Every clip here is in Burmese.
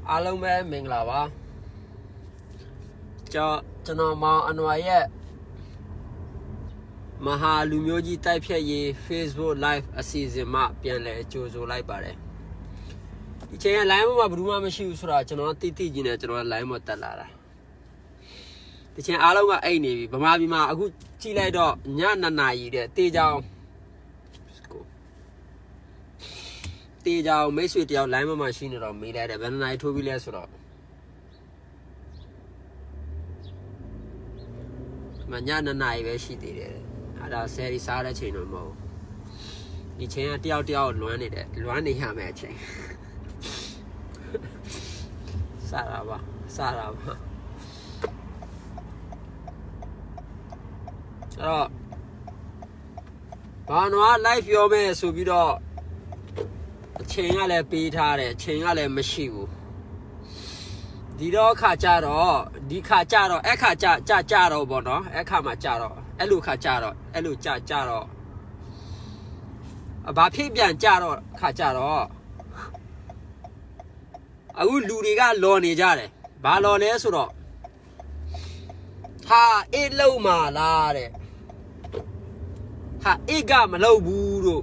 Alo mẹ mình là ba cho nó mà anh nói mà hà lumioji type gì Facebook live assistant mà biến lại cho lại bà đấy thì chơi lại mà bữa mà mình xíu cho nó tí gì này cho nó lại một tờ là thì chơi alo mà ai nè bà mà aku chỉ lại đó nhá này để tê giao tê giao mấy suy tiêu lại mà xin rồi mấy lại để bên này thôi bị lẽ rồi mà nhá này về xí thì ada xe đi xa đấy chơi nó màu đi chơi tiêu loạn này hả mẹ chơi xa ra ba đó bà nói live vô mẹ số bị đó chơi ngay là bị thà đấy chơi ngay là mất xíu đi đó khá cha đó đi khá cha đó khá cha đó bọn nó khá mà cha đó lu khá cha đó lu cha đó bà phía bên cha đó khá cha đó lu đi cái lo này ra đấy bà lo này số đó ha lâu mà là đấy ha cái mà lâu bù rồi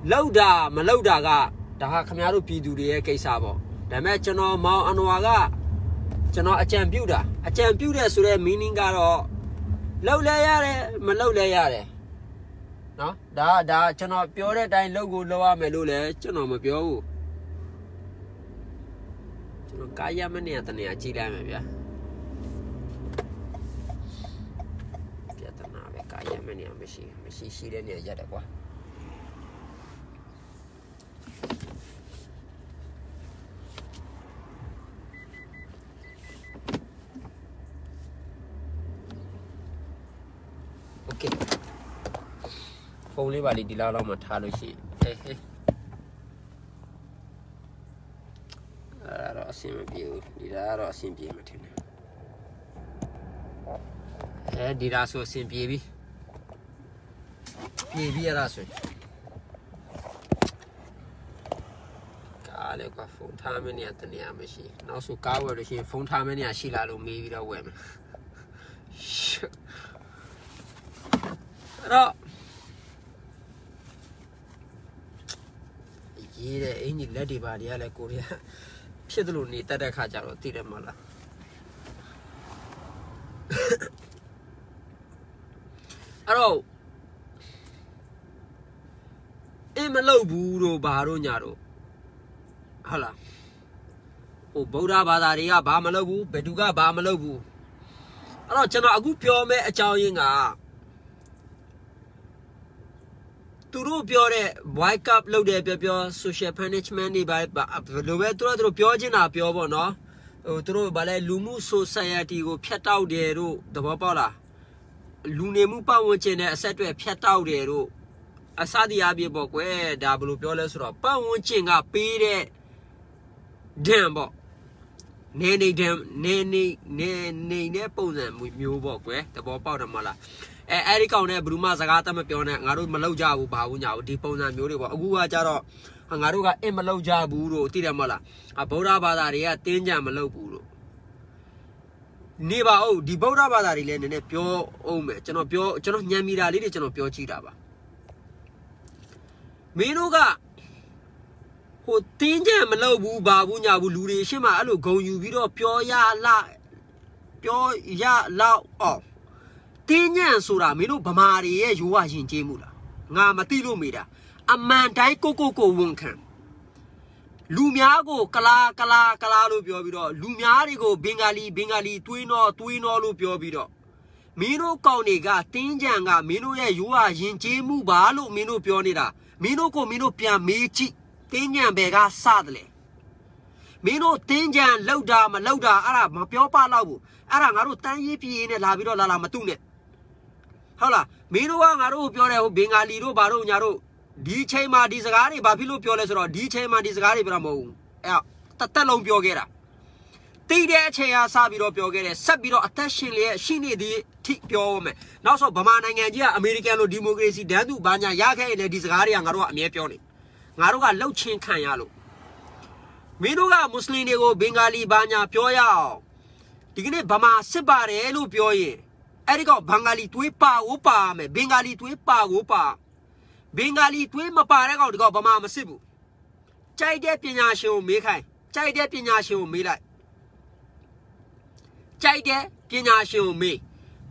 lâu đà cái đã không nhớ bị đuổi cái cây sa bò, để mà cho nó mau ăn hoa cái, cho nó ở trên biểu đó số này meaning cái đó, lâu lẹ đấy, mà lâu lẹ đấy, nó, đã cho nó biểu đấy, đây lâu à mà lâu lẹ, cho nó mà biểu, cho nó cái gì mà nè, tao nè chỉ là mày biết, tao nói về cái gì mà nè, mình xí đấy nè, giờ được quá. Ok, phone lấy vào đi lao mà thả đôi chị, đó xem biểu, đi ra đó xem biểu mà thế, đi ra số xem biểu ra số, cái này có phone tham mấy nhà tên nhà mấy gì, nó số cao rồi thì phone tham mấy nhà xí là luôn mấy video quay mà. Đó gì đấy anh nhìn lại đi bà đi lại cô đi phía đầu này ta đã khá chả rồi tiền mà là alo em lâu bù rồi bà rồi nhà rồi hả ô bầu ra bà ta đi à bà mà lâu bù bé đu bà mà lâu bù alo cho nó agú pio mẹ cháu yên à tụi biểu đấy, wake up lâu đấy biểu social management đi bài lâu đấy tụi biểu gì nào biểu bọn nó tụi bảo là lumu society của phía tàu đấy rồi đó bảo là lunemu bao nhiêu tiền này sẽ về phía tàu đấy rồi sao đi à biểu quê đã biểu là số bao nhiêu tiền à pi đấy đêm bảo nè bao giờ nhiều bảo quê đó bảo là mà là ai đi câu này bự mà sao ta mà biểu này ngài rồi mà lâu giờ bù bảo nhau đi bao giờ nhiều đi bảo agu à cha đó ngài rồi cái em mà lâu giờ bù rồi thì làm mà là bảo ra bà ta đi tiền giờ mà lâu bù rồi nè bảo đi bảo ra bà ta đi lên nè biểu mẹ cho nó nhà mi ra đi cho nó biểu chỉ ra bà mình nó cái hồ tiền giờ mà lâu bù bà bù nhau bù lù đi xem mà alo gồng yêu bị đó biểu ya la tiền nhang số ra mình nó bám mà đi ấy yêu à xin chế mu la ngà mà tiêu mi ra amman trái cô vung khăn lu mía cô kala lu biểu bị đó lu mía đi cô bengali tuy nó lu biểu bị đó mình nó câu này cái tiền nhang cái mình nó yêu à xin chế mu bà lu mình nó biểu này ra mình nó bia mấy chi tiền nhang bé cái sát lệ mình nó tiền nhang lâu đà à mà biểu ba lâu à ngà rồi tan gì pi này là bị đó là mà tung này hả là mình nó ngà rồi biểu này bengali rồi bà rồi nhà rồi đi chơi mà đi sài đi bà phi lo biểu này rồi đi chơi mà đi sài đi bà mông tắt lâu biểu cái ra ตีเดชยาซาบิโรเปียวเกเรสับบิโรอัตชินเลยชินีดีที่เปียวมั้ยนอกจากประมาณนั้นไงที่อเมริกันโลดิโมคราซีแดนดูบางอย่างยากแค่เลยดิสการ์ยังงารู้อเมริกันนี่งารู้ก็เล่าชิงขันยาลูมีนูก็มุสลิมเนี่ยก็เบงกาลีบางอย่างเปียวยาวทีนี้ประมาณ10 บาทเอลูเปียวยี่ไอ้ที่ก็บังกาลีตัวป้าอุปามั้ยเบงกาลีตัวป้าอุปาเบงกาลีตัวมาป่าแล้วก็ประมาณ10บุใจเด็ดปัญญาชิวมีใครใจเด็ดปัญญาชิวมีไรใจเด็ดปัญญาชิวมี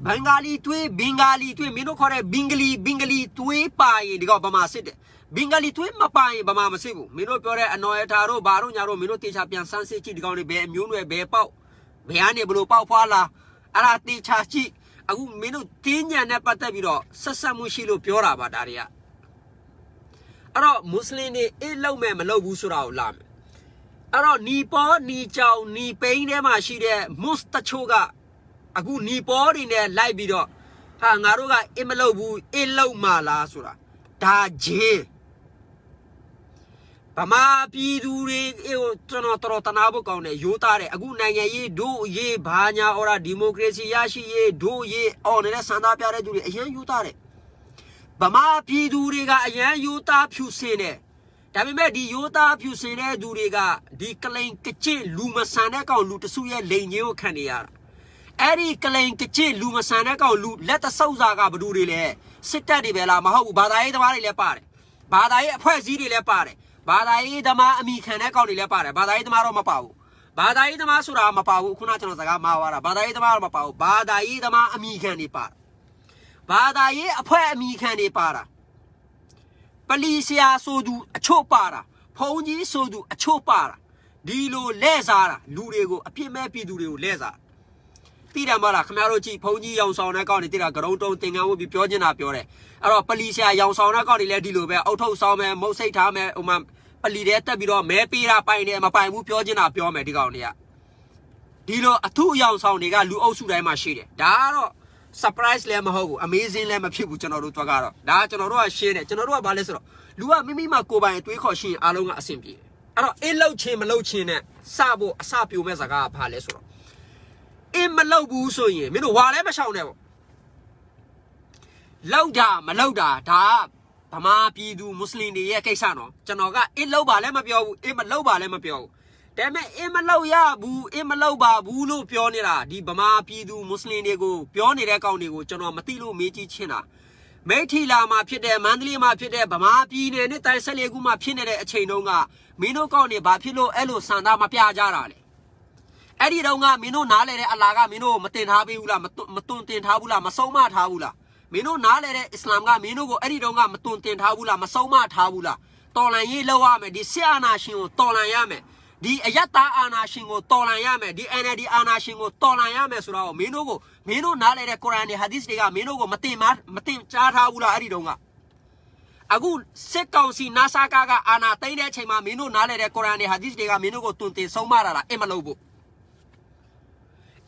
บังกาลีตัวเบงกาลีตัวมีนูขอเรียกบิงกาลีตัวป่ายี่ที่ก็ประมาณ10บิงกาลีตัวมาป่ายี่ประมาณ10บุมีนูเปียวเรออนอยทารุบารุญารุมีนูตีชาเปียนสันเซจิที่ก็นี่เบมิวนูเบเป้าเบียนี่บลูเป้าฟ้าละอะไรตีชาจิอากูมีนูตีนยันเนี่ยปัตตาบิโรสัสมุชิโลเปียวราบาดาริยาalors muslin ne elaw me ma law bu so ra ko la me alors ni po ni chaw ni pain de ma shi de mus tacho ga aku ni po ri ne lai bi do ha nga ro ga e ma law bu elaw ma la so da da je ba ma pi du ri e ko tono toro tana bu kaung ne yo ta de aku nangan yi do ye ba nya ora democracy ya shi ye do ye on ne san da pya de du ri ayan yo ta deบมาพีดูเรื่องอะไรยูตาผิวเส้นเนี่ยแต่ไม่แม้ดียูตาผิวเส้นเนี่ยดูเรื่องดีกลิ่นกระเจี๊ยลูมาสันเนี่ยก็ลูตสุยเลงเยอะขนาดนี้ไอ้ดีกลิ่นกระเจี๊ยลูมาสันเนี่ยก็ลูและแต่สู้จากกับดูเรื่องสิทธิ์ดีเวลามาหูบาดายธรรมะนี่แหละป่าเลยบาดายเพื่อจีนี่แหละป่าเลยบาดายธรรมะมีแค่เนี่ยก็นี่แหละป่าเลยบาดายธรรมะเรามาเป่าบาดายธรรมะสุรามาเป่าคุณอาจารย์สักการมาว่าบาดายธรรมะเรามาเป่าบาดายธรรมะมีแค่นี้ป่าบาดายเพื่อมีแค่นี้ป่าปลีเซียโซดูอโชปาระพงจีโซดูอโชปาระดีโลเลซาระลูเรโกอภิแม่ปีดูเรโกเลซาตีดามาละขมารโรจีพงจียองซองนะก็นี่ตีดากระรงตรงติงงานว่าပြောချင်တာပြောတယ်အဲ့တော့ပလီเซียยองซองนะก็นี่လဲဒီလိုပဲအောက်ထုတ်ဆောင်မယ်မုတ်စိတ်ထားမယ်ဥမာပလီတဲ့တက်ပြီးတော့မဲပေးတာပိုင်တယ်မပိုင်ဘူးပြောချင်တာပြောမယ်ဒီကောင်တွေကဒီလိုအထုยองซองတွေကလူအုပ်စုတိုင်းမှာရှိတယ်ဒါကတော့surprise လည်းမဟုတ်ဘူး amazing လည်းမဖြစ်ဘူးကျွန်တော်တို့တွက်ကတော့ဒါကျွန်တော်တို့ကရှင်းတယ်ကျွန်တော်တို့ကဘာလဲဆိုတော့လူကမိမိမှာကိုယ်ပိုင်တွေးခေါ်ရှင်းအားလုံးကအဆင်ပြေတယ်အဲ့တော့အင်းလောက်ချင်းမလောက်ချင်းနဲ့စဖို့အစပြိုမဲ့စကားကဘာလဲဆိုတော့အင်းမလောက်ဘူးဆိုရင်မင်းတို့ဝါလည်းမရှောင်နဲ့ပေါ့လောက်တာမလောက်တာဒါဗမာပြည်သူမွတ်စလင်တွေရဲ့ကိစ္စနော်ကျွန်တော်ကအင်းလောက်ပါလည်းမပြောဘူးအင်းမလောက်ပါလည်းမပြောဘူးဒါပေမဲ့အင်းမလောက်ရဘူးအင်းမလောက်ပါဘူးလို့ပြောနေတာဒီဗမာပြည်သူမွတ်စလင်တွေကိုပြောနေတဲ့ကောင်တွေကိုကျွန်တော်မသိလို့မေးကြည့်ချင်တာမိထီလာမှာဖြစ်တဲ့မန္တလေးမှာဖြစ်တဲ့ဗမာပြည်နယ်နဲ့တိုင်ဆက်လေကူမှာဖြစ်နေတဲ့အချိန်တုန်းကမင်းတို့ကောင်တွေဘာဖြစ်လို့အဲ့လိုစံသားမပြကြတာလဲအဲ့ဒီတုန်းကမင်းတို့နားလဲတဲ့အလာကမင်းတို့မတင်ထားပေးဘူးလားမတွန်တင်ထားဘူးလားမဆုံးမထားဘူးလားမင်းတို့နားလဲတဲ့အစ္စလာမ်ကမင်းတို့ကိုအဲ့ဒီတုန်းကမတွန်တင်ထားဘူးလားမဆုံးမထားဘူးလားတော်လန်ရေးလောက်ရမယ်ဒီဆရာနာရှင်ကိုတော်လန်ရမယ်ဒီအယတ္တအာနာရှင်ကိုတော်လန်ရမယ်ဒီ NLD အာနာရှင်ကိုတော်လန်ရမယ်ဆိုတော့မင်းတို့နားလဲတဲ့ကုရ်အာန်နဲ့ဟာဒီသ်တွေကမင်းတို့ကိုမတင်ကြားထားဘူးလားအဲ့ဒီတုန်းကအခုစစ်ကောင်စီနာဆာကာကအာနာသိမ်းတဲ့အချိန်မှာမင်းတို့နားလဲတဲ့ကုရ်အာန်နဲ့ဟာဒီသ်တွေကမင်းတို့ကိုတွင်တင်ဆုံးမတာလားအင်မလို့ဘူး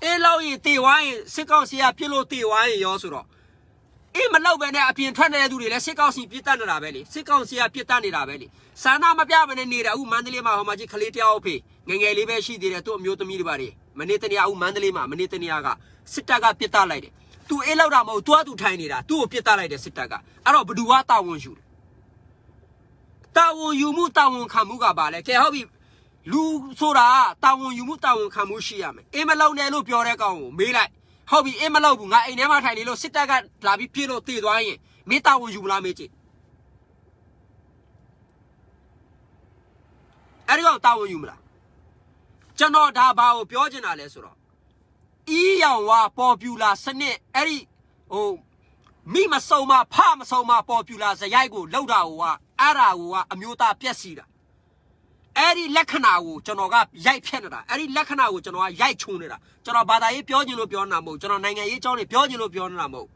အေးလောက်ရင်တေဝိုင်းစစ်ကောင်စီကပြစ်လို့တေဝိုင်းရောဆိုတော့အင်းမလောက်ပဲနဲ့အပြင်ထွက်နေတဲ့သူတွေလည်းစစ်ကောင်စီပြစ်တတ်နေတာပဲလေစစ်ကောင်စီကပြစ်တတ်နေတာပဲလေဆန္ဒမပြမနဲ့နေတာအခုမန္တလေးမှာဟောမှာကြီးခလေးတယောက်ဖေးငယ်ငယ်လေးပဲရှိသေးတယ်သူ့အမျိုးသမီးတွေပါလေမနေ့တနေ့အခုမန္တလေးမှာမနေ့တနေ့ကစစ်တပ်ကပြစ်တတ်လိုက်တယ်သူအေးလောက်တာမဟုတ်သူထိုင်နေတာသူ့ကိုပြစ်တတ်လိုက်တယ်စစ်တပ်ကအဲ့တော့ဘသူကတာဝန်ယူတာဝန်ယူမှုတာဝန်ခံမှုကပါလေကဲဟုတ်ပြီလူဆိုတာတာဝန်ယူမှုတာဝန်ခံမှုရှိရမယ်အင်းမလောက်နဲ့လို့ပြောတဲ့ကောင်ကိုမေးလိုက်ဟုတ်ပြီအင်းမလောက်ဘူးငါအိမ်ထဲမှာထိုင်နေလို့စစ်တပ်ကလာပြီးပြစ်လို့တည်သွားရင်မင်းတာဝန်ယူမလားမေးကြည့်အဲ့ဒီကောင်တာဝန်ယူမလားကျွန်တော်ဒါဘာကိုပြောချင်တာလဲဆိုတော့အီးရောင်ဝါပေါ်ပြူလာစနစ်အဲ့ဒီမိမစုံမဖမစုံမပေါ်ပြူလာဇယိုက်ကိုလောက်တာကိုကအဲ့ဒါကိုကအမျိုးသားပြက်စီတာအဲ့ဒီလက္ခဏာကိုကျွန်တော်ကရိုက်ဖြတ်နေတာအဲ့ဒီလက္ခဏာကိုကျွန်တော်ကရိုက်ချုံနေတာကျွန်တော်ဘာသာရေးပြောချင်လို့ပြောနေတာမဟုတ်ကျွန်တော်နိုင်ငံရေးအကြောင်းတွေပြောချင်လို့ပြောနေတာမဟုတ်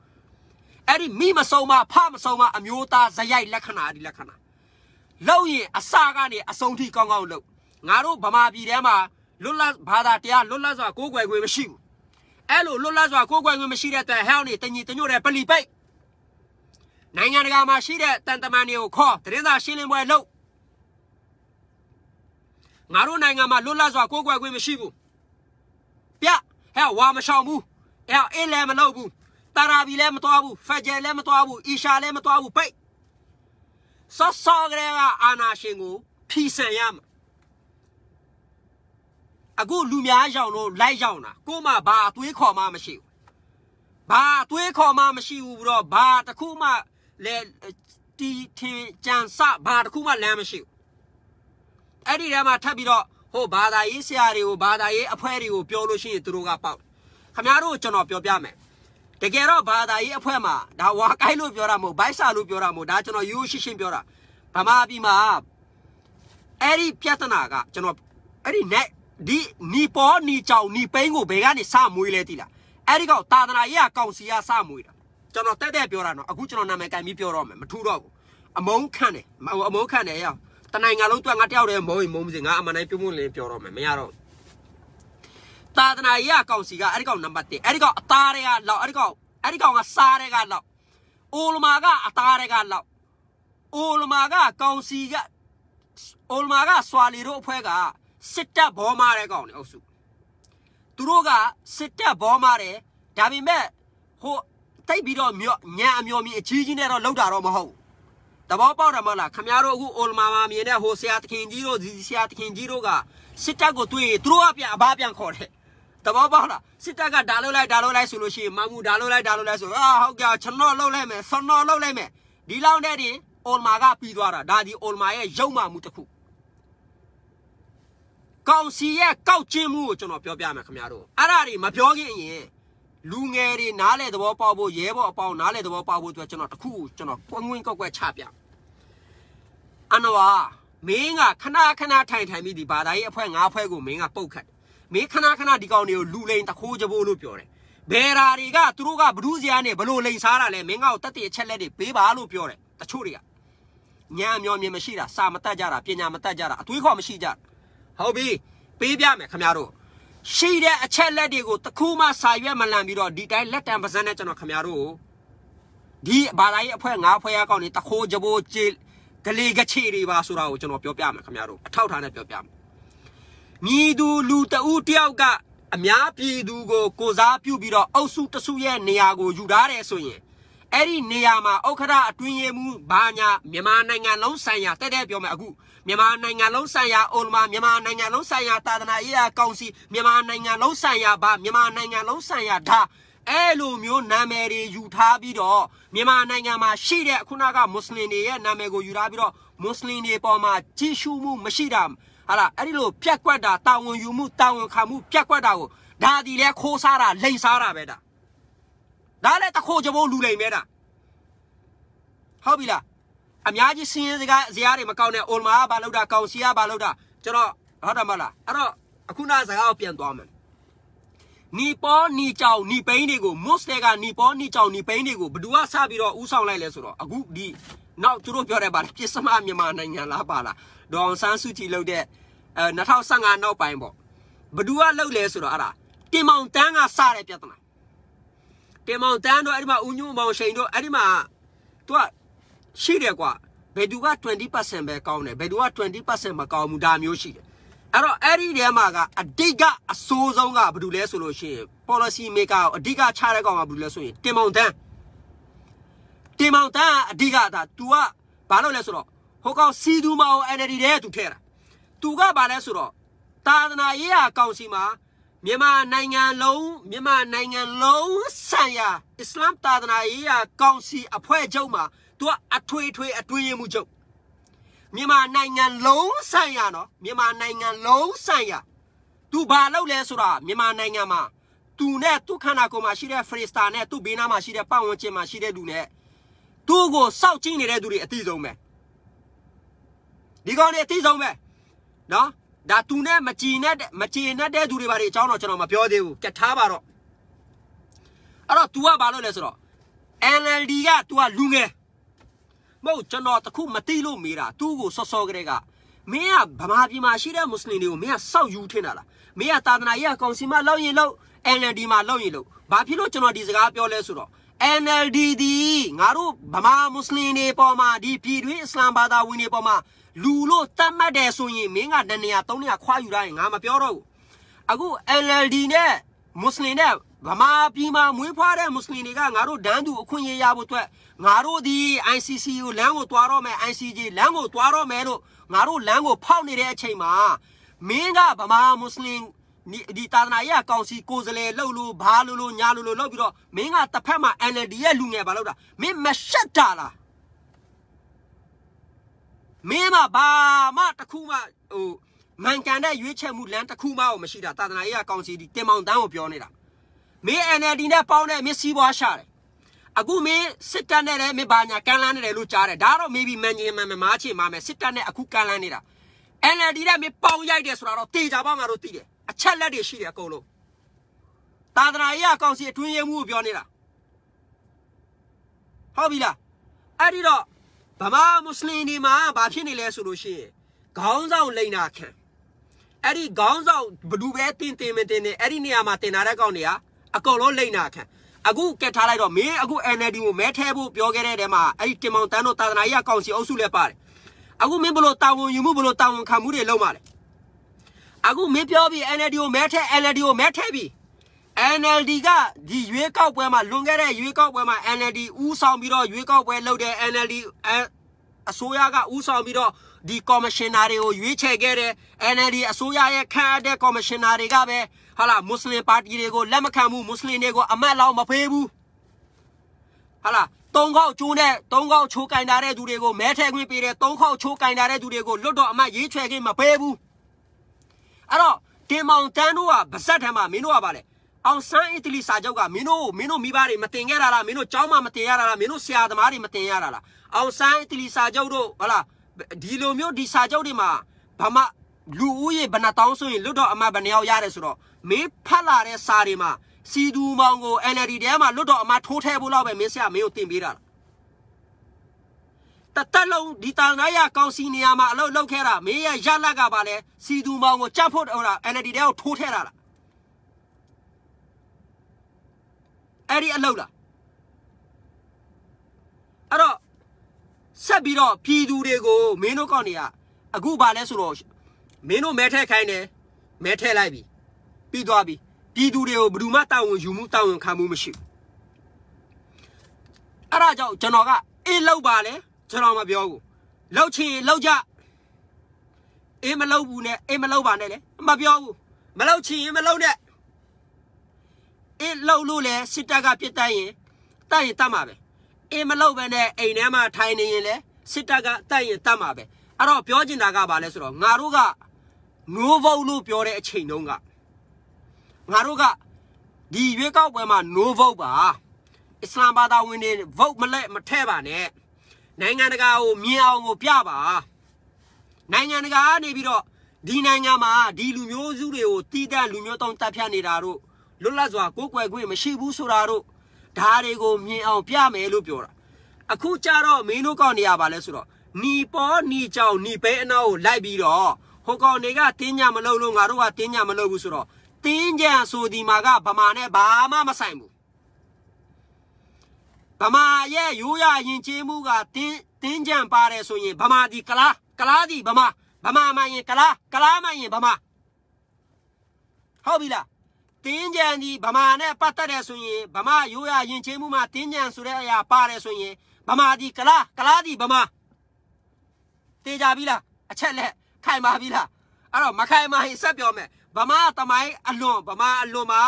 အဲ့ဒီမိမစုံမဖမစုံမအမျိုးသားဇယိုက်လက္ခဏာဒီလက္ခဏာလောက်ရင်အစကနေအဆုံးထိကောင်းကောင်းလုပ်ငါတို့ဗမာပြည်ထဲမှာလွတ်လပ်ဘာသာတရားလွတ်လပ်စွာကိုးကွယ်ခွင့်မရှိဘူးအဲ့လိုလွတ်လပ်စွာကိုးကွယ်ခွင့်မရှိတဲ့တဲ့ဟဲ့နေတညီတညွတ်တဲ့ပလီပိတ်နိုင်ငံတကာမှာရှိတဲ့တန်တမန်တွေကိုခေါ်တရင်သာရှင်းလင်းပွဲလုပ်ငါတို့နိုင်ငံမှာလွတ်လပ်စွာကိုးကွယ်ခွင့်မရှိဘူး Pia, hell, Wamashamu, hell, Elamalobu, Tarabi Lematoabu, Faja Lematoabu, Isha Lematoabu, Pay. So Sagrega Ana Shingo, peace and yam. A good Lumia Jano, Lajana, Kuma Ba, we call Mamma Shiu. Ba, we call Mamma Shiu, Ba, the Kuma, Le Jansa, Ba, the Kuma Lamashu. Eddie Rama Tabido, Ho Bada Isiario, Bada, a Puerio, Pioloshi, Druga Pau. Camaro, John your Yame. The Gero Bada, a Puema, that walk I loop your amo, Baisa loop your amo, that you shishim Biora. Pamabi Ma Eddie Piatanaga, John Eddie Net. Ni po ni chao ni pengu begani sa muiletila. Erigo tadana ya kausia sa muira. Jono tede piorano. Agucho na meka mi piorome. Maturo. Among kane. Among kane ya. Tanay nga lo tu nga tiao de mo imomsi nga amanay pimule piorome. Mayaro. Tadana ya kausia. Erigo nambate. Erigo atare ga lao. Erigo nga sare ga lao. Ulmaga atare ga lao. Ulmaga kausia. Ulmaga swaliro pwega. Sitta Bomare gone also. Turoga, Sitta Bomare, Davime, ho, Tabido, Nyamiomi, a Chiginero Lodaro Maho. The Bobara Mala, Camaro, who old Mamma, Miena, Hoseat Kinjiro, Zisiat Kinjiroga, Sitta go to a throw up your Babian Court. The Bobara, Sitta got Dalola solution, Mamu Dalola, how got Chano Loleme, Sono Loleme, Dilan Daddy, old Maga Pidwara, Daddy, old Maya, Joma Mutaku. Kau siya kau cimu jono pio pia me kamyaro. Arari ma pio ge lungeri nale do pa bo yebo pa nale do pa bo jono taku jono kwangwin ko kwe cha pia. Anawa menga khana thai mi di ba dai apwe nga apwe ko menga pauk khat. Me khana di kaw ne lu lein takho jabo lo pyo de. Bera ri ga turu ga bru sia ne blo lein sa ra le menga ko tat ti chet let de pe ba lo pyo de. Tachu ri ga. Nya myo mye mashi da sa ma tat ja da pnya ma tat ja da atwi kho mashi ja. Hobby, baby, Camaro. She there a child lady go to Kuma Saya Malambiro, did I let them present on a Camaro? Di Balai appoint up where I got it a whole jabo jail, Galiga Chiri Basura, which on your Piam Camaro, a tout hundred Piam. Me do luta utiauga, a miapi do go, Koza Pubiro, Osu Tasuya, Niago, Judare Soye. Eri Niama, Okada, Twinemu, Banya, Miamananga, Lonsaya, Tedebioma. Miamananga Lonsaya, Olma, Miamananga Lonsaya, Tadana, Ia, Council, Miamananga Lonsaya, Ba, Miamananga Lonsaya, Da, Elumio, Nameri, Utabido, Miamananga, Shida, Kunaga, Muslim, Namego, Urabido, Muslim, Poma, Tishumu, Mashidam, Ala, Erilo, Piaquada, Town, Yumu, Town, Kamu, Piaquadao, Daddy, Le Kosara, Laysara, Beda. Dale ta Kojabo Lule Meda. Hobila. Amyaji seen the guy, Ziari Macone, Olma, Baloda, Kausia, Baloda, Jero, Hadamala, Aro, Akuna, the Alpian Dorman. Nippon, ni chow, ni painigo, Mostega, Nippon, ni chow, ni painigo, Budua Sabiro, Usang Lesuro, a good D. Now to look your about Kisama, Yaman, and Labala, Don Sansuti loaded, not how Sanga no paimbo. Budua low lesuro, Ara, Timon Tanga Sare Piatana. Montano Adima Unyu Moushendo Adima Tua Shiregua Bedua 20% back on it, Bedua 20% Macau Mudam Yoshi. Aro Eri Yamaga, a diga, a sozonga, Budule solution, policy maker, a diga charagon of Budule, Timontan, a diga that Tua Balolesuro, Hoko Siduma and Eddie there to Terra. Tuga Balesuro, Tadana Ia Kausima. Mima Nangan Low, Saya, Islam Tadana, Council, a poor Joma, to a tway mujo. Mima Nangan Low, Sayano, Mima Nangan Low, Saya. Tu Balo Lesura, Mima Nangama, tu net, tu Kanakoma, she there freestyle net, tu Binama, she there Poundchema, she there do net. Tu go South Chini Reduri at Tizome. Digone at Tizome. No? Da tune machina de duribari chano chano ma pio de ketabaro. Aro tua balo lesro. NLD ga tua lunge. Mo chano taku matilo mira tu go sosogrega. Mea bamabi ma shira muslim ni mea sau yu thenala. Mea tadana ya konsima law yin law NLD ma law yin law. Ba philo chano di saga pio le suro. NLD di ngaru bama muslim ni po ma di phi Islam bada win ni po ma Lulo Tamade Soyi, Minga, Dania, Tonia, Quayura, Ama Pioro. Agu LLD ne, มุสลิมเนี่ยพม่าปีมามวยพาได้มุสลิมนี่ก็งารูดันดูคุณยาบุตรงารูดี ICC อยู่แหลงกูตัวรอแม่ ICJ แหลงกูตัวรอแม่ลูกงารูแหลงกูเผาในเรื่องใช่ไหมเมงก็พม่ามุสลิมนี่ดีตาหน้ายากองสีโกซเลลูลูบาลูลูญาลูลูลูบิโรเมงก็ตะเพ่มา NLD ရဲ့လူငယ်ဘာလို့တာမင်းမရှက်တာလားမင်းမဘာမှတခုမှဟိုမှန်ကန်တဲ့ရွေးချယ်မှုလမ်းတစ်ခုမှမရှိတာတာသနာရေးကောင်စီဒီတင်မောင်တန်းကိုပြောနေတာမင်း NLD နဲ့ပေါင်းတဲ့မင်းစီးပွားရှာတယ်အခုမင်းစစ်တပ်နဲ့လည်းမင်းဘာညာကန်လန်းနေတယ်လို့ကြားတယ်ဒါတော့ maybe မန်ကြီးမမားချေမှာမယ်စစ်တပ်နဲ့အခုကန်လန်းနေတာ NLD နဲ့မင်းပေါင်းရိုက်တယ်ဆိုတာတော့တေချာပေါင်းငါတို့သိတယ်အချက်လက်တွေရှိတယ်အကုန်လုံးတာသနာရေးကောင်စီအတွင်းရေးမှုကိုပြောနေတာဟုတ်ပြီလားအဲ့ဒီတော့ဗမာမွတ်စလင်တွေမှာဘာဖြစ်နေလဲဆိုလို့ရှိရင်ခေါင်းဆောင်လိန်နာခံအဲ့ဒီခေါင်းဆောင်ဘလူပဲတင်မတင်အဲ့ဒီနေရာမှာတင်လာတဲ့ကောင်တွေကအကုန်လုံးလိန်နာခံအခုကက်ထားလိုက်တော့မင်းအခု NLD ကိုမဲထဲဖို့ပြောခဲ့တဲ့တဲမှာအဲ့ဒီတင်မောင်တန်းတို့တာသနာရေးကောင်စီအုပ်စုလည်းပါတယ်အခုမင်းဘလို့တာဝန်ယူမှုဘလို့တာဝန်ခံမှုတွေလုပ်ပါလေအခုမင်းပြောပြီး NLD ကိုမဲထဲပြီး NLD ကဒီရွေးကောက်ပွဲမှာလွန်ခဲ့တဲ့ရွေးကောက်ပွဲမှာ NLD ဦးဆောင်ပြီးတော့ရွေးကောက်ပွဲလုပ်တဲ့ NLD အစိုးရကဦးဆောင်ပြီးတော့ဒီကော်မရှင်နာတွေကိုရွေးချယ်ခဲ့တဲ့ NLD အစိုးရရဲ့ခန့်အပ်တဲ့ကော်မရှင်နာတွေကပဲဟာလာမွတ်စလင်ပါတီတွေကိုလက်မခံဘူးမွတ်စလင်တွေကိုအမတ်လောက်မဖေးဘူးဟာလာသုံးခေါက်ချိုးကင်တာတဲ့သူတွေကိုမဲထဲခွင့်ပေးတယ်သုံးခေါက်ချိုးကင်တာတဲ့သူတွေကိုလွတ်တော့အမတ်ရေးချယ်ခြင်းမပေးဘူးအဲ့တော့တင်မောင်တန်းတို့ကဗဇက်ထဲမှာမင်းတို့ကပါလေအောင်ဆန်းအီတလီစာချုပ်ကမင်းတို့မိဘတွေမတင်ခဲ့တာလားမင်းတို့ကျောင်းမှာမတင်ရတာလားမင်းတို့ဆရာသမားတွေမတင်ရတာလားအောင်ဆန်းအီတလီစာချုပ်တို့ဟလာဒီလိုမျိုးဒီစာချုပ်တွေမှာဘာမှလူဦးရေဘယ်နှတောင်းဆိုရင်လွတ်တော့အမတ်ဘယ်နှယောက်ရတယ်ဆိုတော့မင်းဖတ်လာတဲ့စာတွေမှာစီဒူမောင်ကို NLD ထဲမှာလွတ်တော့အမတ်ထိုးထဲဖို့လောက်ပဲမင်းဆရာမင်းကိုတင်ပေးတာတက်လုံးဒီတာနာရကောင်စီနေရာမှာအလုပ်ခဲ့တာမင်းရဲ့ရလက်ကပါလဲစီဒူမောင်ကိုကြက်ဖို့ဟလာ NLD ထဲကိုထိုးထဲတာလားအဲ့ဒီအလုပ်လားအဲ့တော့ဆက်ပြီးတော့ပြည်သူတွေကိုမင်းတို့ကောင်းနေရအခုဘာလဲဆိုတော့မင်းတို့မဲထဲခိုင်းတယ်မဲထဲလိုက်ပြီပြီးသွားပြီပြည်သူတွေကိုဘယ်သူမှတာဝန်ယူမှုတာဝန်ခံမှုမရှိဘူးအဲ့ဒါကြောင့်ကျွန်တော်ကအေးလောက်ပါလေကျွန်တော်မပြောဘူးလောက်ချင်လောက်ကြအေးမလောက်ဘူးနဲ့အေးမလောက်ပါနဲ့လေမပြောဘူးမလောက်ချင်ရင်မလောက်နဲ့အေးလောက်လို့လေစစ်တပ်ကပြစ်တိုက်ရင်တတ်မှာပဲအေးမလောက်ပဲနဲ့အိမ်ထဲမှာထိုင်နေရင်လေစစ်တပ်ကတတ်မှာပဲအဲ့တော့ပြောချင်တာကဘာလဲဆိုတော့ငါတို့က no vote လို့ပြောတဲ့အချိန်တုန်းကငါတို့ကဒီရွေးကောက်ပွဲမှာ no vote ပါအစ္စလာမ်ဘာသာဝင်တွေ vote မထဲပါနဲ့နိုင်ငံတကာကိုမြင်အောင်ကိုပြပါနိုင်ငံတကာကနေပြီးတော့ဒီနိုင်ငံမှာဒီလူမျိုးစုတွေကိုတီးတန့်လူမျိုးတောင်းတပ်ဖြတ်နေတာတို့လွတ်လပ်စွာကိုယ်ကွယ်ခွင့်မရှိဘူးဆိုတာတို့ဒါတွေကိုမြင်အောင်ပြမယ်လို့ပြောတာအခုကြတော့မင်းတို့ကောင်းနေရပါလဲဆိုတော့နီပေါ်နီကြောင်နီပဲအနောက်ကိုလိုက်ပြီးတော့ဟိုကောင်တွေကတင်းညမလုပ်လို့ငါတို့ကတင်းညမလုပ်ဘူးဆိုတော့တင်းကြံဆိုဒီမှာကဗမာနဲ့ဘာမှမဆိုင်ဘူးဗမာရဲ့ရိုးရရင်ကျေးမှုကတင်းကြံပါတယ်ဆိုရင်ဗမာဒီကလားဒီဗမာမှရင်ကလားမှရင်ဗမာဟုတ်ပြီလားတင်းကြံဒီဗမာနဲ့ပတ်သက်တယ်ဆိုရင်ဗမာရိုးရရင်ကျေးမှုမှာတင်းကြံဆိုတဲ့အရာပါတယ်ဆိုရင်ဗမာဒီကလားဒီဗမာတေးကြပြီလားအချက်လက်ခိုင်ပါပြီလားအဲ့တော့မခိုင်မဟိဆက်ပြောမယ်ဗမာတမိုင်းအလွန်မှာ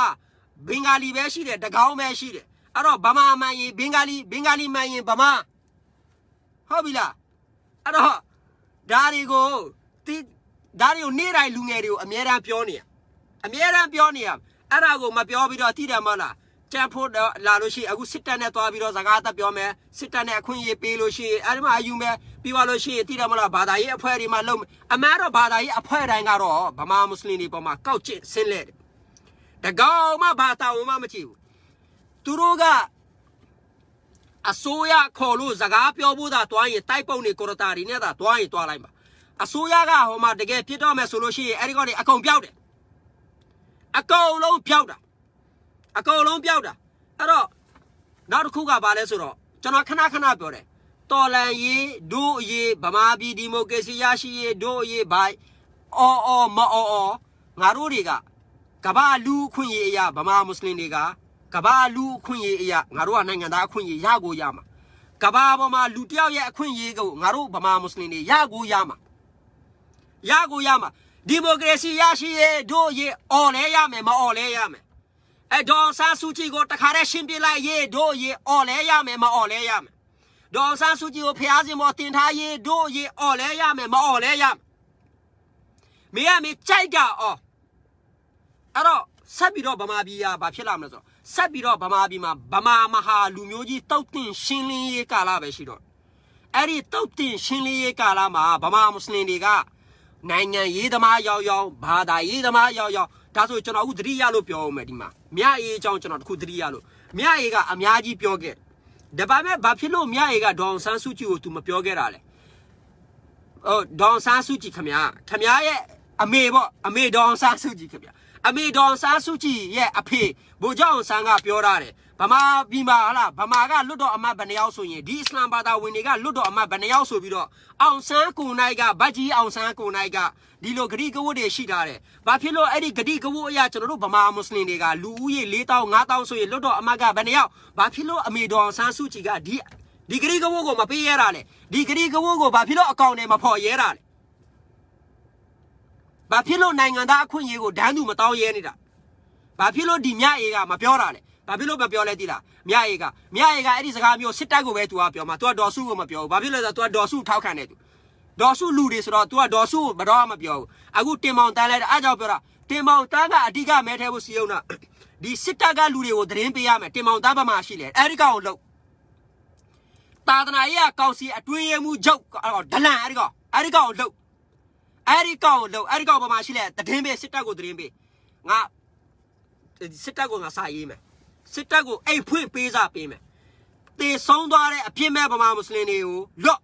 ဘင်္ဂါလီပဲရှိတယ်တကောင်းပဲရှိတယ်အဲ့တော့ဗမာမှန်ရင်ဘင်္ဂါလီမှန်ရင်ဗမာဟုတ်ပြီလားအဲ့တော့ဒါတွေကိုနေ့တိုင်းလူငယ်တွေကိုအများအားပြောနေရအဲ့ဒါကိုမပြောပြီးတော့သိတယ်မဟုတ်လားကြံဖို့လာလို့ရှိရင်အခုစစ်တပ်နဲ့သွားပြီးတော့စကားသက်ပြောမယ်စစ်တပ်နဲ့အခွင့်အရေးပေးလို့ရှိရင်အဲ့ဒီမှာအယူမဲ့ပြီးသွားလို့ရှိရင်သိတယ်မဟုတ်လားဘာသာရေးအဖွဲ့တွေမှာလုံးအမှန်တော့ဘာသာရေးအဖွဲ့တိုင်းကတော့ဗမာမွတ်စလင်တွေပေါ်မှာကောက်ကျစ်ဆင်းလဲတယ်တကောင်မှဘာသာဝင်မှမကြည့်ဘူးသူတို့ကအစိုးရခေါ်လို့စကားပြောဖို့သာတွားရင်တိုက်ပုံတွေကိုရတာတွေနဲ့သာတွားရင်တွားလိုက်ပါအစိုးရကဟိုမှာတကယ်ဖြစ်တော့မယ်ဆိုလို့ရှိရင်အဲ့ဒီကောင်တွေအကုန်ပြောက်တယ်အကုန်လုံးပြောက်တာအဲ့တော့နောက်တစ်ခုကဘာလဲဆိုတော့ကျွန်တော်ခဏပြောတယ်တော်လန်ရေးဒို့အရေးဗမာပြည်ဒီမိုကရေစီရရှိရေးဒို့အရေးဘိုင်အော်မအော်ငါတို့တွေက ကဘာလူခွင့်ရေးအရာဗမာမွတ်စလင်တွေကကဘာလူခွင့်ရေးအရာငါတို့ကနိုင်ငံသားအခွင့်ရေးရကိုရမှာကဘာပေါ်မှာလူတယောက်ရဲ့အခွင့်ရေးကိုငါတို့ဗမာမွတ်စလင်တွေရကိုရမှာဒီမိုကရေစီရရှိရေးတို့ရေးအော်လဲရမယ်မအော်လဲရမယ်ဒေါ်ဆန်းစုကြည်ကိုတခါတည်းရှင်းပြလိုက်ရေးတို့ရေးအော်လဲရမယ်မအော်လဲရမယ်ဒေါ်ဆန်းစုကြည်ကိုဖျားစင်ပေါ်တင်ထားရေးတို့ရေးအော်လဲရမယ်မအော်လဲရမယ်မင်းကမင်းကြိုက်တာအော်အဲ့တော့ဆက်ပြီးတော့ဗမာပြည်ကဘာဖြစ်လာမလဲဆိုတော့ဆက်ပြီးတော့ဗမာပြည်မှာဗမာမဟာလူမျိုးကြီးတောက်တင်ရှင်းလင်းရေးကာလပဲရှိတော့အဲ့ဒီတောက်တင်ရှင်းလင်းရေးကာလမှာဗမာမွတ်စလင်တွေကနိုင်ငံရေးသမားရောက်ဘာသာရေးသမားရောက်ဒါဆိုကျွန်တော်အခုသတိရလို့ပြောအောင်မယ်ဒီမှာမြအေးအကြောင်းကျွန်တော်တခုသတိရလို့မြအေးကအများကြီးပြောခဲ့ဒါပေမဲ့ဘာဖြစ်လို့မြအေးကဒေါအောင်ဆန်းစုကြည်ကိုသူမပြောခဲ့တာလဲဒေါအောင်ဆန်းစုကြည်ခင်ဗျာရဲ့အမေပေါ့အမေဒေါအောင်ဆန်းစုကြည်ခင်ဗျာအမေဒေါအောင်ဆန်းစုကြည်ရဲ့အဖေဗိုလ်ချုပ်အောင်ဆန်းကပြောရတယ်ဗမာပြည်မှာဟာလားဗမာကလွတ်တော်အမတ်ဗနေရောက်ဆိုရင်ဒီအစ္စလာမ်ဘာသာဝင်တွေကလွတ်တော်အမတ်ဗနေရောက်ဆိုပြီးတော့အောင်ဆန်းကိုနိုင်ကဗတ်ကြီးအောင်ဆန်းကိုနိုင်ကဒီလိုဂရိကဝတ်တွေရှိထားတယ်။ဘာဖြစ်လို့အဲ့ဒီဂရိကဝတ်အရာကျွန်တော်တို့ဗမာမွတ်စလင်တွေကလူဦးရေ4,000 5,000ဆိုရင်လွတ်တော်အမတ်ကဗနေရောက်ဘာဖြစ်လို့အမေတော်ဆန်းစုကြည်ကဒီဂရိကဝတ်ကိုမပေးရတာလေဒီဂရိကဝတ်ကိုဘာဖြစ်လို့အကောင့်တွေမဖော်ရဲတာလဲဘာဖြစ်လို့နိုင်ငံသားအခွင့်အရေးကိုဒန်းသူမတောင်းရဲနေတာဘာဖြစ်လို့ဒီမြအေးကမပြောတာလဲဘာဖြစ်လို့မပြောလဲသိလားမြအေးကအဲ့ဒီစကားမျိုးစစ်တပ်ကိုပဲသူကပြောမှာသူကဒေါ်စုကိုမပြောဘူးဘာဖြစ်လဲဆိုတော့သူကဒေါ်စုထောက်ခံတယ်သူဒေါ်စုလူတွေဆိုတော့သူကဒေါ်စုကိုမတော့မပြောဘူးအခုတင်မောင်တန်းလိုက်အားကြောင့်ပြောတာတင်မောင်တန်းကအဓိကမဲထဲဖို့စီအောင်တာဒီစစ်တပ်ကလူတွေကိုသတင်းပေးရမယ်တင်မောင်တန်းဘာမှရှိလဲအဲ့ဒီကောင်ကိုလှုပ်သာသနာရေးကကောင်စီအတွင်းရေးမှုချုပ်ဒလန်အဲ့ဒီကောင်ကိုလှုပ်အဲ့ဒီကောင်ဘာမှရှိလဲသတင်းပေးစစ်တပ်ကိုသတင်းပေးငါစစ်တပ်ကိုငါစာရေးမယ်စစ်တပ်ကိုအိတ်ဖွင့်ပေးစားပေးမယ်တေဆုံးသွားတဲ့အပြစ်မဲ့ဗမာမွတ်စလင်တွေကိုလော့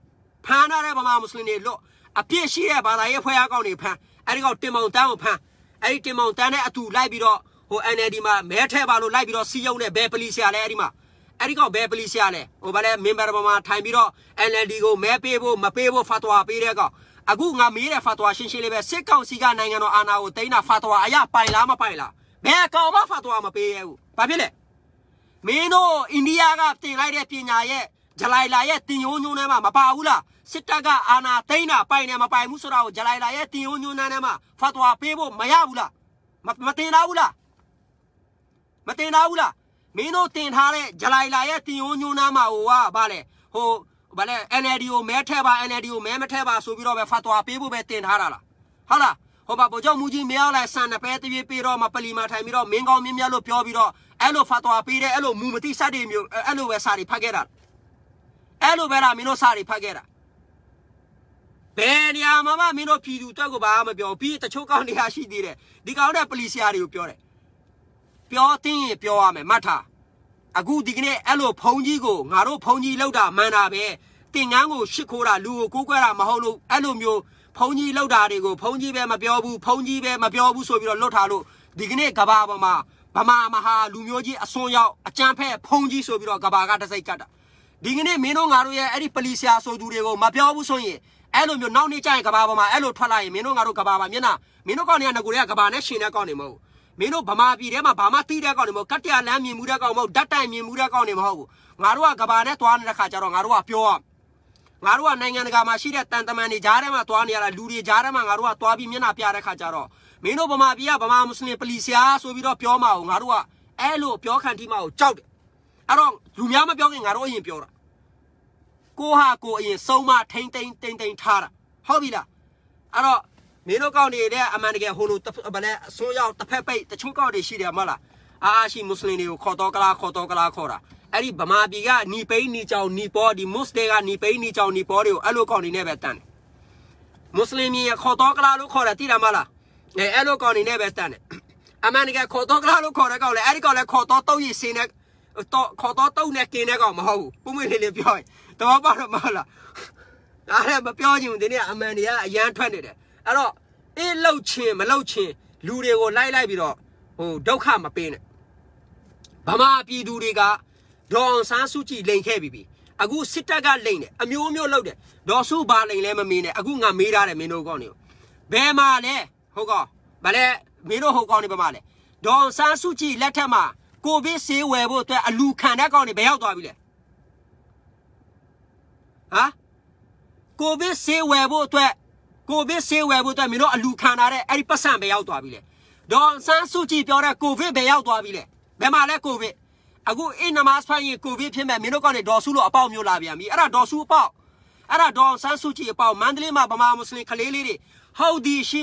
ဖမ်းထားတဲ့ဗမာမွတ်စလင်တွေလော့အပြစ်ရှိတဲ့ဘာသာရေးဖွဲ့အားကောင်းတွေဖမ်းအဲ့ဒီကောင်တင်မောင်တန်းကိုဖမ်းအဲ့ဒီတင်မောင်တန်းနဲ့အတူလိုက်ပြီးတော့ဟို NLD မှာမဲထဲပါလို့လိုက်ပြီးတော့စီယုံနဲ့ဘယ်ပလီဆရာလဲအဲ့ဒီမှာအဲ့ဒီကောင်ဘယ်ပလီဆရာလဲဟိုဗာလဲမင်ဘာပေါ်မှာထိုင်ပြီးတော့ NLD ကိုမဲပေးဖို့မပေးဖို့ဖာတဝါပေးတဲ့ကောင်အခုငါမေးတဲ့ဖာတဝါရှင်းလေးပဲစစ်ကောင်စီကနိုင်ငံတော်အာဏာကိုတိန်းတာဖာတဝါအရပိုင်လားမပိုင်လားဘယ်ကောင်မှဖာတဝါမပေးရဘူးဘာဖြစ်လဲမင်းတို့အိန္ဒိယကတင်လိုက်တဲ့ပညာရဲ့ဂျလိုင်လာရဲ့တင်ယုံညွန်းထဲမှာမပါဘူးလားစစ်တပ်ကအာဏာသိမ်းတာပိုင်တယ်မပိုင်ဘူးဆိုတာကိုဂျလိုင်လာရဲ့တင်ယုံညွန်းထဲမှာဖတ်သွားပေးဖို့မရဘူးလားမတင်လားဘူးလားမတင်လားဘူးလားမင်းတို့တင်ထားတဲ့ဂျလိုင်လာရဲ့တင်ယုံညွန်းထဲမှာဟိုကဗာလဲ NLD ကိုမဲထဲပါ NLD ကိုမဲမထဲပါဆိုပြီးတော့ပဲဖတ်သွားပေးဖို့ပဲတင်ထားတာလားဟုတ်လားဟိုဗာဗိုလ်ချုပ်မူကြီးမရောက်လိုက်ဆန်တပဲတပြေးပေးတော့မပလီမာထိုင်ပြီးတော့မင်းကောင်းမင်းမြတ်လို့ပြောပြီးတော့အဲ့လိုဖတ်သွားပေးတဲ့အဲ့လိုမူမတိစတဲ့မျိုးအဲ့လိုပဲစာတွေဖတ်ခဲ့တာအဲ့လိုပဲလားမင်းတို့စာတွေဖတ်ခဲ့တာဘယ်နေရာမှာမင်းတို့ပြည်သူတက်ကိုဘာမှမပြောပြီးတချို့ကောင်းနေရရှိသေးတယ်ဒီကောင်တဲ့ပလီဆရာတွေကိုပြောတယ်ပြောတင်းရင်ပြောရမယ်မှတ်ထားအခုဒီကနေ့အဲ့လိုဖုံကြီးကိုငါတို့ဖုံကြီးလောက်တာမှန်တာပဲတင်ငန်းကိုရှစ်ခိုးတာလူကိုကိုးကွဲတာမဟုတ်လို့အဲ့လိုမျိုးဖုံကြီးလောက်တာတွေကိုဖုံကြီးပဲမပြောဘူးဖုံကြီးပဲမပြောဘူးဆိုပြီးတော့လွတ်ထားလို့ဒီကနေ့ကဘာပေါ်မှာဗမာမဟာလူမျိုးကြီးအစွန်းရောက်အကြမ်းဖက်ဖုံကြီးဆိုပြီးတော့ကဘာကတစိုက်ကတ်တာဒီကနေ့မင်းတို့ငါတို့ရဲ့အဲ့ဒီပလီဆရာဆိုသူတွေကိုမပြောဘူးဆိုရင်အဲ့လိုမျိုးနောက်နေ့ကျရင်ကဘာပေါ်မှာအဲ့လိုထွက်လာရင်မင်းတို့ငါတို့ကဘာပါမျက်နှာမင်းတို့ကောင်းနေကငကိုတွေကကဘာနဲ့ရှင်တဲ့ကောင်းနေမဟုတ်မင်းတို့ဗမာပြည်ထဲမှာဘာမှတီးတဲ့ကောင်းနေမဟုတ်ကတ်တရလမ်းမြင်မှုတဲ့ကောင်းမဟုတ်ဓာတ်တိုင်မြင်မှုတဲ့ကောင်းနေမဟုတ်ဘူးငါတို့ကကဘာနဲ့သွားနေတဲ့ခါကျတော့ငါတို့ကပြောငါတို့ကနိုင်ငံတကာမှာရှိတဲ့တန်တမန်တွေကြားထဲမှာသွားနေရတာလူတွေကြားထဲမှာငါတို့ကသွားပြီးမျက်နှာပြတဲ့ခါကျတော့မင်းတို့ဗမာပြည်ကဗမာမွတ်စလင်ပလီဆရာဆိုပြီးတော့ပြောမှာကိုငါတို့ကအဲ့လိုပြောခံတိမှာကိုကြောက်တယ်အဲ့တော့လူများမပြောခင်ငါတို့အရင်ပြောတာကိုဟာကိုအရင်ဆုံးမထိမ့်တိန်ထားတာဟုတ်ပြီလားအဲ့တော့မင်းတို့ကောင်းနေတဲ့အမှန်တကယ်ဟိုလိုဗလဲအစိုးရတစ်ဖက်ပိတ်တချို့ကောင်းတွေရှိတယ်မဟုတ်လားရှိမွတ်စလင်တွေကိုခေါ်တော့ကလားခေါ်တာအဲ့ဒီဗမာပြည်ကနီပိန်းနီကြောင်နီပေါ်ဒီမွတ်စလင်ကနီပိန်းနီကြောင်နီပေါ်တွေကိုအဲ့လိုကောင်းနေနဲ့ပဲတန်တယ်မွတ်စလင်ကြီးခေါ်တော့ကလားလို့ခေါ်တယ်သိလားမလားအဲ့လိုကောင်းနေနဲ့ပဲတန်တယ်အမှန်တကယ်ခေါ်တော့ကလားလို့ခေါ်တဲ့ကောင်လေအဲ့ဒီကောင်လေခေါ်တော့တုံးရည်စင်းနဲ့တော့ခေါ်တော့တုံးနဲ့กินတဲ့ကောင်မဟုတ်ဘူးပုံမွေးလေးပြောရင်တော့ပါတော့မဟုတ်လားအဲ့ဒါမပြောချင်ဘူးဒီနေ့အမှန်တရားအရန်ထွက်နေတယ်အဲ့တော့အေးလှုပ်ချင်းမလှုပ်ချင်းလူတွေကိုလိုက်ပြီးတော့ဟိုဒုက္ခမပေးနဲ့ဗမာပြည်သူတွေကဒေါ်ဆန်းစုကြည်လိန်ခဲ့ပြီအခုစစ်တပ်ကလိန်တယ်အမျိုးမျိုးလှုပ်တယ်ဒေါ်စုဘာလိန်လဲမမင်းနဲ့အခုငါမေးထားတယ်မင်းတို့ကောင်းနေဘယ်မှာလဲဟုတ်ကောဗာလဲမင်းတို့ဟုတ်ကောင်းနေပါမလဲ Don Sansuchi Letama, go be say where both a look can I go on the bell dobble. Huh? Go be say where both go be say where both a minute a look can I 80% be out dobble. Don Sansuchi Pura go be out dobble. Bemale go be. I go in a mass pine go be him a minute on a dosulo about you labia me. I dosu about. I don't Sansuchi about Mandalima Bama Muslim Kalili. How did she,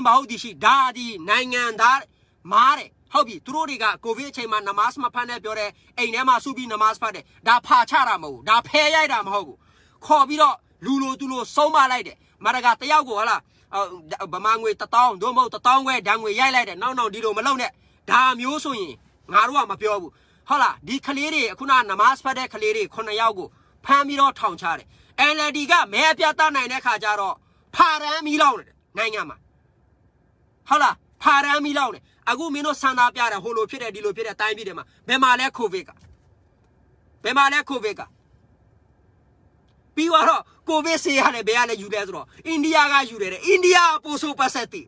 daddy, nine and that, Mare, hobby, Truriga, Govichema, Namasma Panebore, a Nama Subi Namas Pade, da Pacharamo, da Payadam Ho, Cobido, Lulu Dulu, Soma Lady, Maragata Yago, Bamangwe, Tatong, Domo, Tatongwe, Dangwe Yalade, no, Dido Malone, Dam Yusui, Narua Mapio, Hola, Di Kaliri, Kuna Namas Pade Kaliri, Konayago, Pamiro Town Chari, and Ladiga, Mepiata Nanekajaro, Paramilone. Nanyama. Hola, Paramilone. Agumino Sanda Piara, Holo Pira, Dilo Pira, Time Videma, Bemale Kovega. Bemale Kovega. Piwaro, Kovesi had a beale Judezro. India Judere, India Poso Passetti.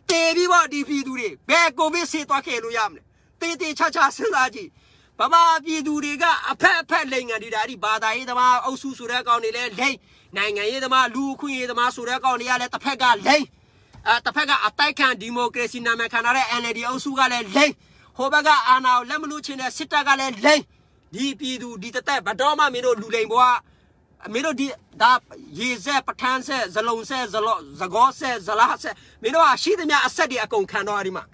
Te viva di Fidure, Bear Kovesi Toke Luyam. Tete Chacha Selaji. Baba Viduriga, a peddling and Didari Bada Edama, Osusura on the lay. Nanga Edama, Luku Edama Suraka on the Aleta Pega lay. At the Pega Atakan democracy Namakanare and the Osugale lay. Hobaga Ana Lemuchin Sitagale lay. DP do Dita Badoma Mido Lulemoa Mido da Yeze Patan says, Zalon says, Zagor says, Zala says, Mido she the Mia Sadi Akon Canorima.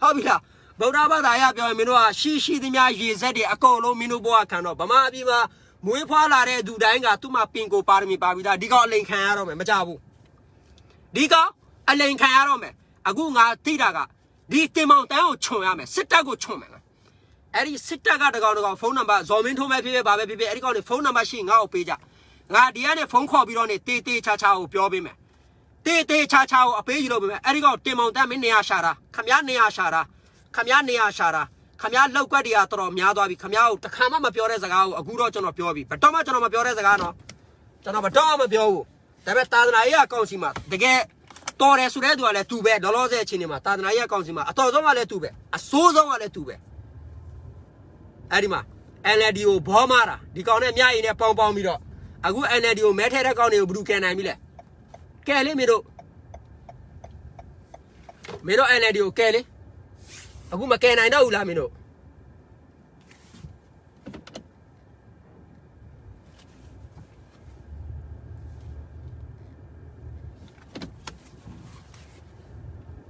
Hobila. Bodaba Daya Minoa, she the Mia Yezedi Akolo Minuboa Cano, Bama Viva. Muipala do danga to my pinko parmi babida, Diga link harome, Majabu. Diga, a link harome, Agunga, Tidaga, Di Timon Chome, Sitago Chome. Eddie Sitaga the phone number, Zominto Mapi, Baby, Eric on the phone number machine, our pija. Diana phone call be on it, Tete Chachao, Piobime. Tete Chachao, a page of Eric Timon Damina Shara, Kamiania Shara, Kamiania Shara. Kamia local diatro, Miado, come out, the Kama Piorezagao, a good of Piobi, but Tomato Piorezagano, Jonathan Pio, the Betanaya Consima, the gay Torres Redo le tube, the Loze Cinema, Tanaya Consima, a Tozoma le tube, a Sozoma le tube. Adima, and Ledio Bomara, the Conemia in a Pompomido, a good Enedio Meteracone, Brucan Amile. Kelly Mido Mido Enedio Kelly. Aguma can I know Lamino.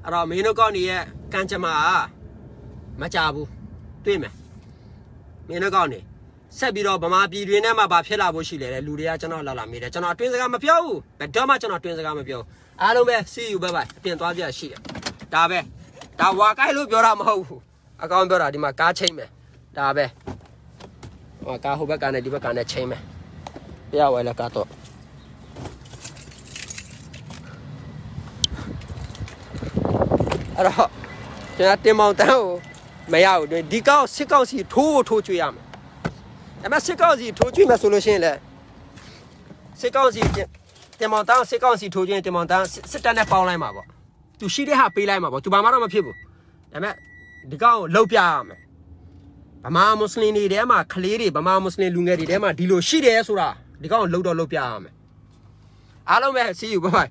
Ramino Goni, Kanchama, Machabu, Twime. Minogoni. Sabiro Bama be Renama Bapela Bushile, Luria Chano Lamida, Chano Twins Gamapio, but Domachano Twins Gamapio. I don't see you, bye bye. Pintoavia Shia. Dabe. Da walk I look your arm ho. I can't bear the Maca chamber. Dabe. Wakahuba can a Dibacana chamber. Yeah, well, a cato. Mountain. May out the Dico, Sicosi, 2 yam. And my Sicosi, 2 solution. Sicosi, the mountain, Sicosi, 2 the mountain, sit on a power line. To see the happy lima, to Bamara people. The go low piam. Bama Muslim, Dema, Kaliri, Bama Muslim, Lungari, Dema, Dilo, she de Sura. The go low piam. I don't see you. Bye bye.